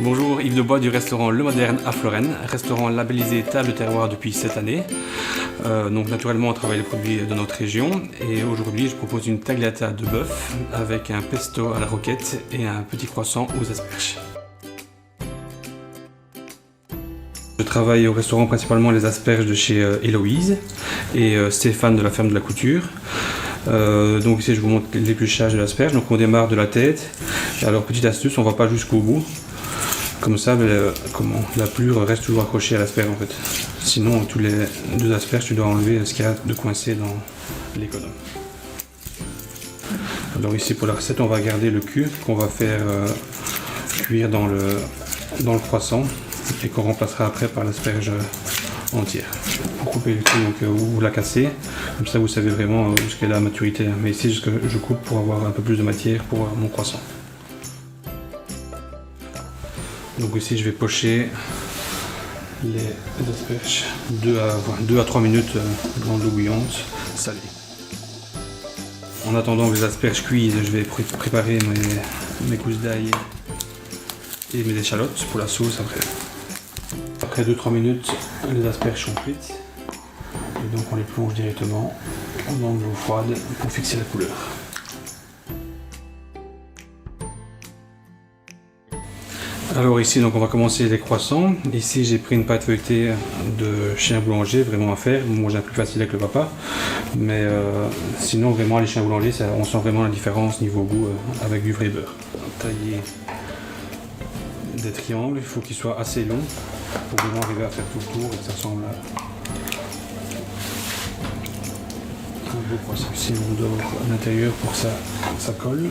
Bonjour, Yves Debois du restaurant Le Moderne à Florenne, restaurant labellisé Table Terroir depuis cette année. Donc naturellement on travaille les produits de notre région et aujourd'hui je propose une tagliata de bœuf avec un pesto à la roquette et un petit croissant aux asperges. Je travaille au restaurant principalement les asperges de chez Héloïse et Stéphane de la ferme de la couture. Donc ici je vous montre l'épluchage de l'asperge. Donc on démarre de la tête. Alors petite astuce, on ne va pas jusqu'au bout. Comme ça, la pelure reste toujours accrochée à l'asperge en fait. Sinon, tous les deux asperges, tu dois enlever ce qu'il y a de coincé dans l'économe. Alors ici pour la recette, on va garder le cul qu'on va faire cuire dans le croissant et qu'on remplacera après par l'asperge entière. Pour couper le cul, donc, vous la cassez, comme ça vous savez vraiment jusqu'à la maturité. Mais ici, je coupe pour avoir un peu plus de matière pour mon croissant. Donc ici je vais pocher les asperges 2 à 3 minutes dans l'eau bouillante salée. En attendant que les asperges cuisent, je vais préparer mes gousses d'ail et mes échalotes pour la sauce après. Après 2-3 minutes, les asperges sont cuites et donc on les plonge directement dans de l'eau froide pour fixer la couleur. Alors ici donc on va commencer les croissants. Ici j'ai pris une pâte feuilletée de chez un boulanger, vraiment à faire. Moi j'ai un plus facile avec le papa. Mais sinon vraiment les chiens boulangers, on sent vraiment la différence niveau goût avec du vrai beurre. Tailler des triangles, il faut qu'ils soient assez longs pour vraiment arriver à faire tout le tour et que ça ressemble à un beau croissant. Ici on dort à l'intérieur pour que ça colle.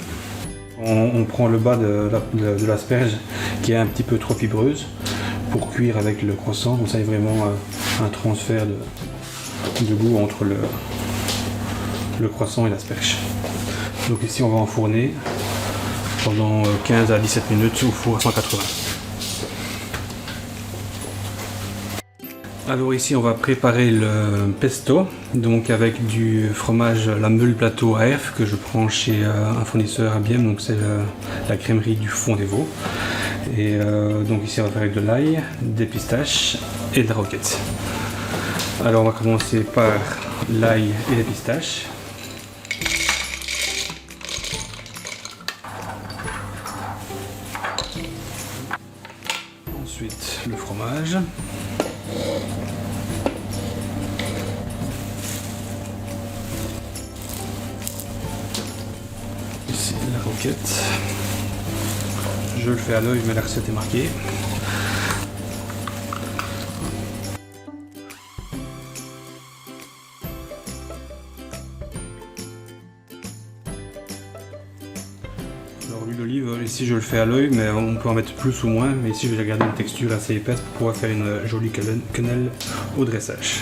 On prend le bas de l'asperge qui est un petit peu trop fibreuse pour cuire avec le croissant. Donc ça est vraiment un transfert de goût entre le croissant et l'asperge. Donc ici on va enfourner pendant 15 à 17 minutes au four à 180. Alors ici on va préparer le pesto, donc avec du fromage la meule plateau AF que je prends chez un fournisseur à Bienne, donc c'est la crèmerie du Fond des Vaux. Et donc ici on va faire avec de l'ail, des pistaches et de la roquette. Alors on va commencer par l'ail et les pistaches. Ensuite le fromage. Ici la roquette. Je le fais à l'œil mais la recette est marquée. Alors l'huile d'olive, ici je le fais à l'œil mais on peut en mettre plus ou moins. Mais ici je vais garder une texture assez épaisse pour pouvoir faire une jolie quenelle au dressage.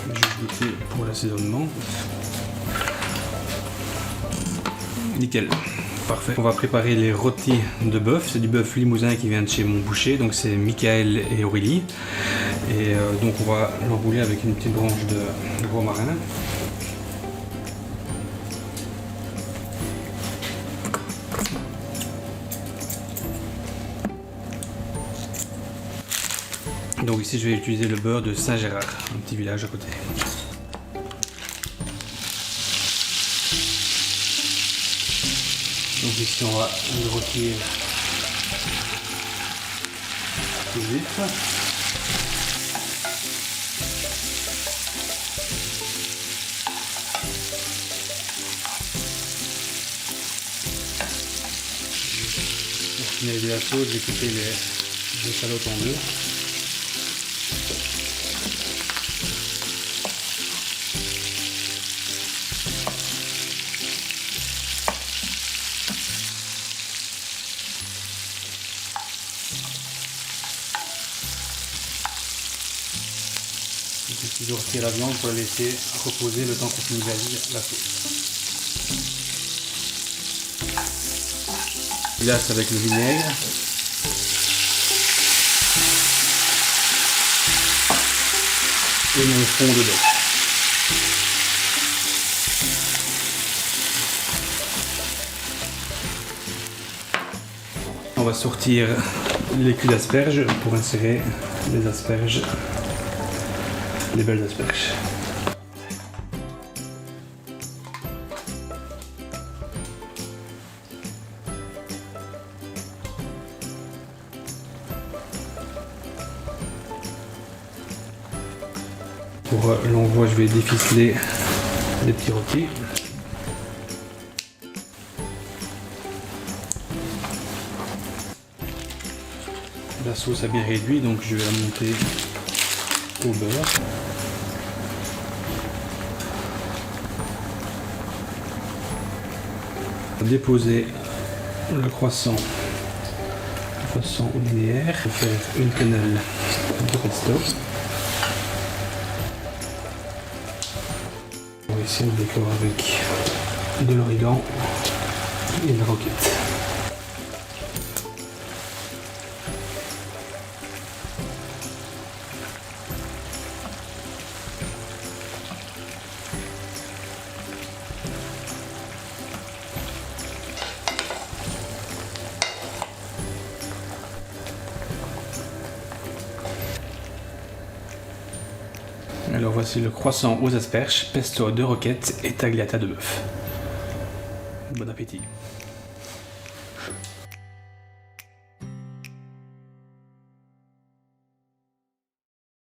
Je vais goûter pour l'assaisonnement. Nickel, parfait. On va préparer les rôtis de bœuf. C'est du bœuf limousin qui vient de chez mon boucher, donc c'est Michael et Aurélie. Et donc on va l'enrouler avec une petite branche de romarin. Donc ici je vais utiliser le beurre de Saint-Gérard, un petit village à côté. Donc ici on va le rôtir tout vite. Pour finaliser la sauce, j'ai coupé les échalotes en deux. Je vais retirer la viande pour la laisser reposer le temps qu'on finalise la sauce. Je glace avec le vinaigre. Et mon fond dedans. on va sortir les culs d'asperges pour insérer les asperges, les belles asperges. Pour l'envoi, je vais déficeler les petits rôtis. La sauce a bien réduit, donc je vais la monter au beurre. Déposer le croissant de façon linéaire, faire une quenelle de pesto. Ici on décore avec de l'origan et de la roquette. Alors voici le croissant aux asperges, pesto de roquette et tagliata de bœuf. Bon appétit!